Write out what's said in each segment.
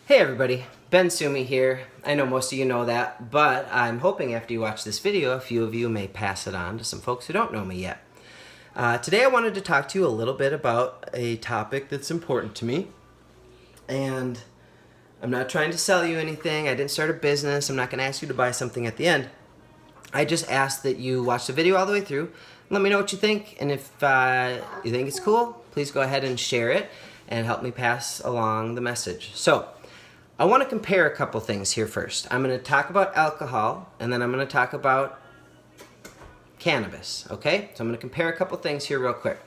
Hey everybody, Ben Sumi here. I know most of you know that, but I'm hoping after you watch this video, a few of you may pass it on to some folks who don't know me yet. Today I wanted to talk to you a little bit about a topic that's important to me. And I'm not trying to sell you anything. I didn't start a business. I'm not going to ask you to buy something at the end. I just ask that you watch the video all the way through. Let me know what you think. And if you think it's cool, please go ahead and share it and help me pass along the message. So, I want to compare a couple things here first. I'm going to talk about alcohol, and then I'm going to talk about cannabis, okay? So I'm going to compare a couple things here real quick.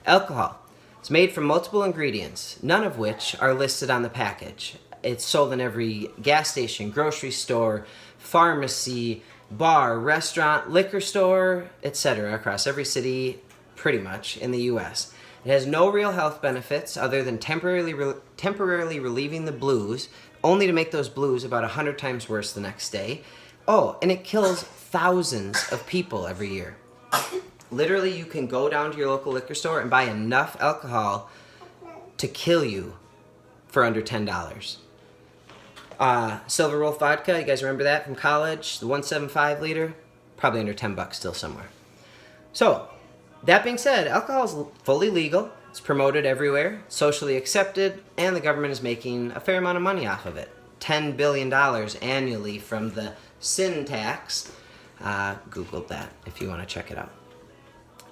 Alcohol. It's made from multiple ingredients, none of which are listed on the package. It's sold in every gas station, grocery store, pharmacy, bar, restaurant, liquor store, etc. across every city, pretty much, in the U.S. It has no real health benefits other than temporarily relieving the blues, only to make those blues about 100 times worse the next day. Oh, and it kills thousands of people every year. Literally, you can go down to your local liquor store and buy enough alcohol to kill you for under $10. Silver Wolf vodka, you guys remember that from college? The 175 liter? Probably under 10 bucks still somewhere. So, that being said, alcohol is fully legal. It's promoted everywhere, socially accepted, and the government is making a fair amount of money off of it. $10 billion annually from the sin tax. Googled that if you want to check it out.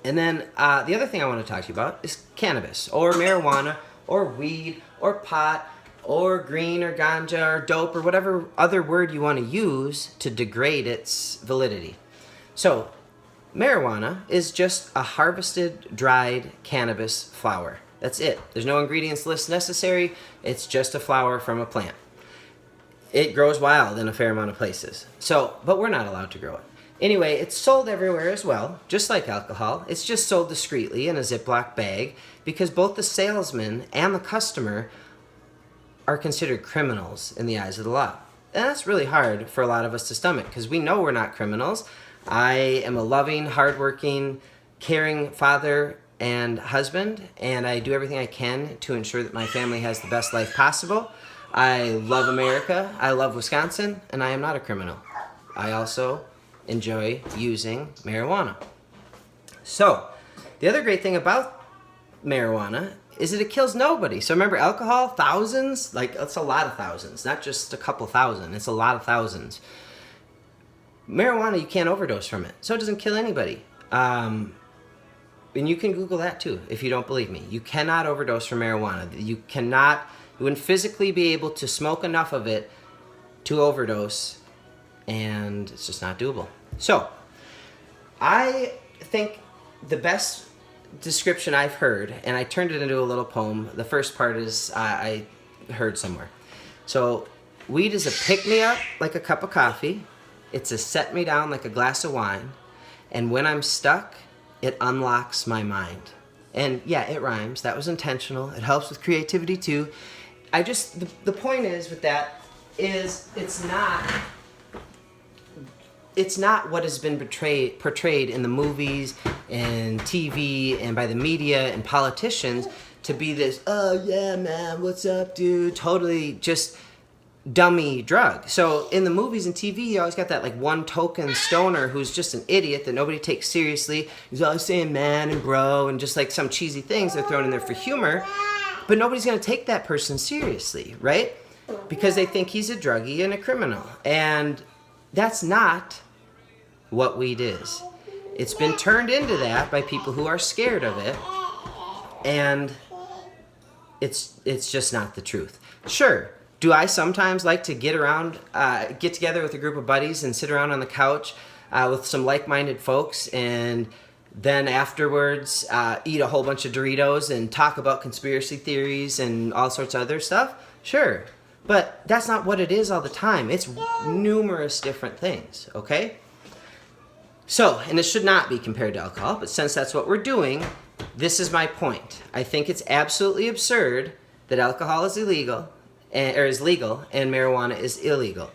And then the other thing I want to talk to you about is cannabis, or marijuana, or weed, or pot, or green, or ganja, or dope, or whatever other word you want to use to degrade its validity. So, marijuana is just a harvested, dried cannabis flower. That's it. There's no ingredients list necessary. It's just a flower from a plant. It grows wild in a fair amount of places. But we're not allowed to grow it. Anyway, it's sold everywhere as well, just like alcohol. It's just sold discreetly in a Ziploc bag because both the salesman and the customer are considered criminals in the eyes of the law. And that's really hard for a lot of us to stomach because we know we're not criminals. I am a loving, hardworking, caring father and husband, and I do everything I can to ensure that my family has the best life possible. I love America, I love Wisconsin, and I am not a criminal. I also enjoy using marijuana. So, the other great thing about marijuana is that it kills nobody. So remember, alcohol, thousands, that's a lot of thousands, not just a couple thousand, it's a lot of thousands. Marijuana, you can't overdose from it, so it doesn't kill anybody. And you can Google that too, if you don't believe me. You cannot overdose from marijuana. You wouldn't physically be able to smoke enough of it to overdose, and it's just not doable. So, I think the best description I've heard, and I turned it into a little poem. The first part is I heard somewhere. So, weed is a pick-me-up like a cup of coffee. It's a set me down like a glass of wine. And when I'm stuck, it unlocks my mind. And yeah, it rhymes. That was intentional. It helps with creativity too. The point is with that is it's not what has been portrayed in the movies and TV and by the media and politicians to be this, oh yeah man, what's up dude, totally just dummy drug. So in the movies and TV, you always got that one token stoner who's just an idiot that nobody takes seriously. He's always saying man and bro and just some cheesy things they're throwing in there for humor. But nobody's going to take that person seriously, right? Because they think he's a druggie and a criminal. And that's not what weed is. It's been turned into that by people who are scared of it. And it's just not the truth. Sure. Do I sometimes like to get together with a group of buddies and sit around on the couch with some like-minded folks and then afterwards eat a whole bunch of Doritos and talk about conspiracy theories and all sorts of other stuff? Sure. But that's not what it is all the time. It's numerous different things, okay? So, and it should not be compared to alcohol, but since that's what we're doing, this is my point. I think it's absolutely absurd that alcohol is legal and marijuana is illegal.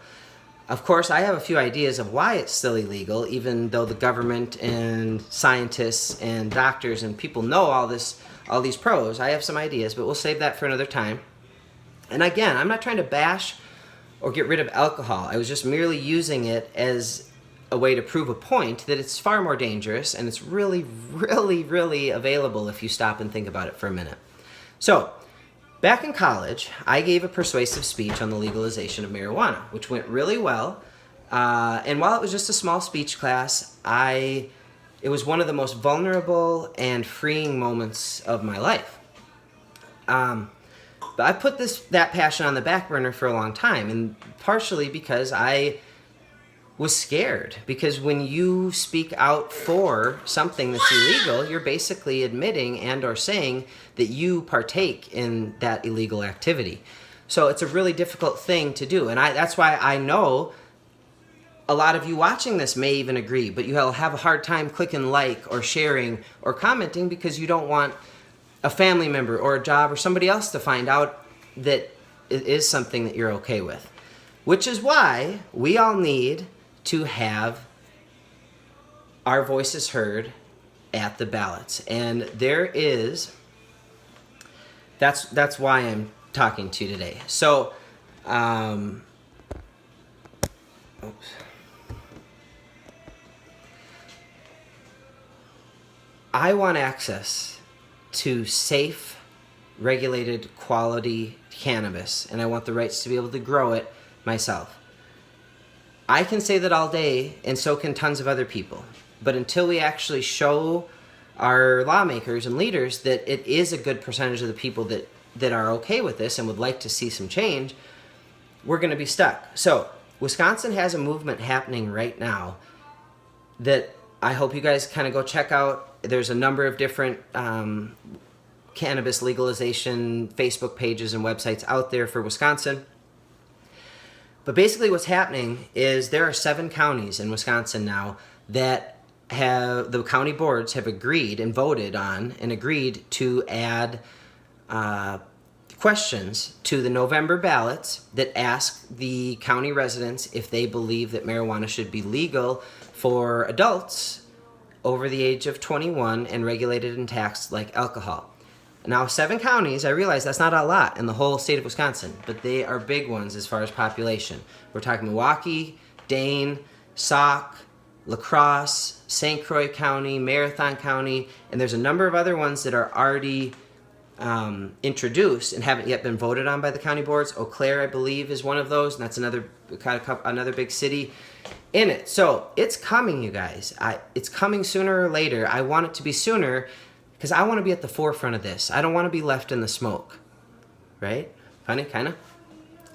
Of course, I have a few ideas of why it's still illegal, even though the government and scientists and doctors and people know all these pros. I have some ideas, but we'll save that for another time. And again, I'm not trying to bash or get rid of alcohol. I was just merely using it as a way to prove a point that it's far more dangerous, and it's really, really, really available if you stop and think about it for a minute. So, back in college, I gave a persuasive speech on the legalization of marijuana, which went really well. And while it was just a small speech class, it was one of the most vulnerable and freeing moments of my life. But I put that passion on the back burner for a long time, and partially because I was scared. Because when you speak out for something that's illegal, you're basically admitting and or saying that you partake in that illegal activity. So it's a really difficult thing to do, and that's why I know a lot of you watching this may even agree, but you'll have a hard time clicking like or sharing or commenting because you don't want a family member or a job or somebody else to find out that it is something that you're okay with. Which is why we all need to have our voices heard at the ballots. And that's why I'm talking to you today. So, I want access to safe, regulated, quality cannabis, and I want the rights to be able to grow it myself. I can say that all day, and so can tons of other people. But until we actually show our lawmakers and leaders that it is a good percentage of the people that are okay with this and would like to see some change, we're going to be stuck. So, Wisconsin has a movement happening right now that I hope you guys kind of go check out. There's a number of different cannabis legalization Facebook pages and websites out there for Wisconsin. But basically what's happening is there are 7 counties in Wisconsin now that the county boards have agreed and voted on and agreed to add questions to the November ballots that ask the county residents if they believe that marijuana should be legal for adults over the age of 21 and regulated and taxed like alcohol. Now, 7 counties, I realize that's not a lot in the whole state of Wisconsin, but they are big ones as far as population. We're talking Milwaukee, Dane, Sauk, La Crosse, St. Croix County, Marathon County, and there's a number of other ones that are already introduced and haven't yet been voted on by the county boards. Eau Claire, I believe, is one of those, and that's another big city in it. So it's coming, you guys. It's coming sooner or later. I want it to be sooner because I want to be at the forefront of this. I don't want to be left in the smoke. Right? Funny, kind of?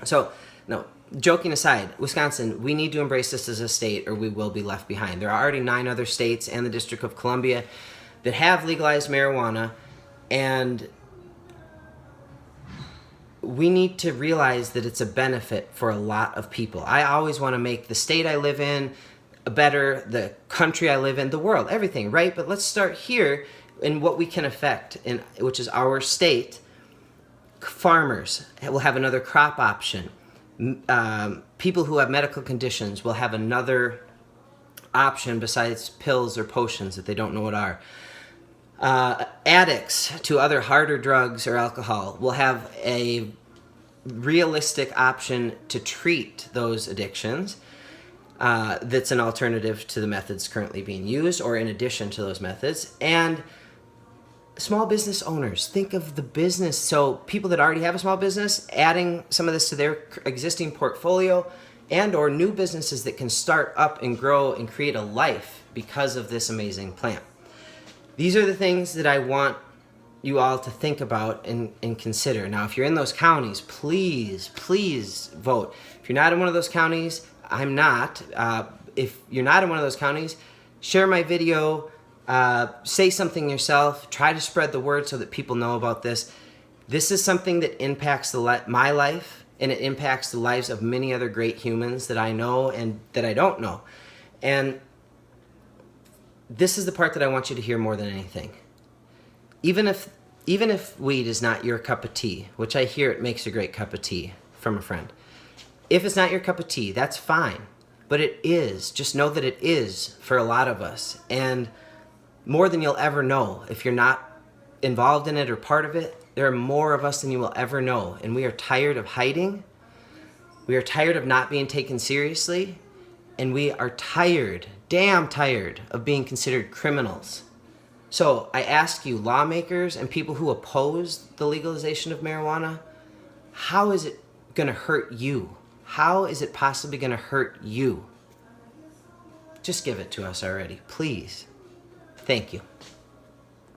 So, no, joking aside, Wisconsin, we need to embrace this as a state or we will be left behind. There are already 9 other states and the District of Columbia that have legalized marijuana, and we need to realize that it's a benefit for a lot of people. I always want to make the state I live in better, the country I live in, the world, everything, right? But let's start here in what we can affect, which is our state. Farmers will have another crop option. People who have medical conditions will have another option besides pills or potions that they don't know what are. Addicts to other harder drugs or alcohol will have a realistic option to treat those addictions that's an alternative to the methods currently being used or in addition to those methods. And small business owners, think of the business. So people that already have a small business, adding some of this to their existing portfolio, and or new businesses that can start up and grow and create a life because of this amazing plant. These are the things that I want you all to think about and consider. Now, if you're in those counties, please vote. If you're not in one of those counties, I'm not. If you're not in one of those counties, share my video, say something yourself, try to spread the word so that people know about this. This is something that impacts my life, and it impacts the lives of many other great humans that I know and that I don't know. And this is the part that I want you to hear more than anything. Even if weed is not your cup of tea, which I hear it makes a great cup of tea from a friend. If it's not your cup of tea, that's fine. But it is. Just know that it is for a lot of us. And more than you'll ever know, if you're not involved in it or part of it, There are more of us than you will ever know, and we are tired of hiding. We are tired of not being taken seriously, and we are tired, damn tired, of being considered criminals. So I ask you, lawmakers and people who oppose the legalization of marijuana, how is it going to hurt you? How is it possibly going to hurt you? Just give it to us already, please. Thank you.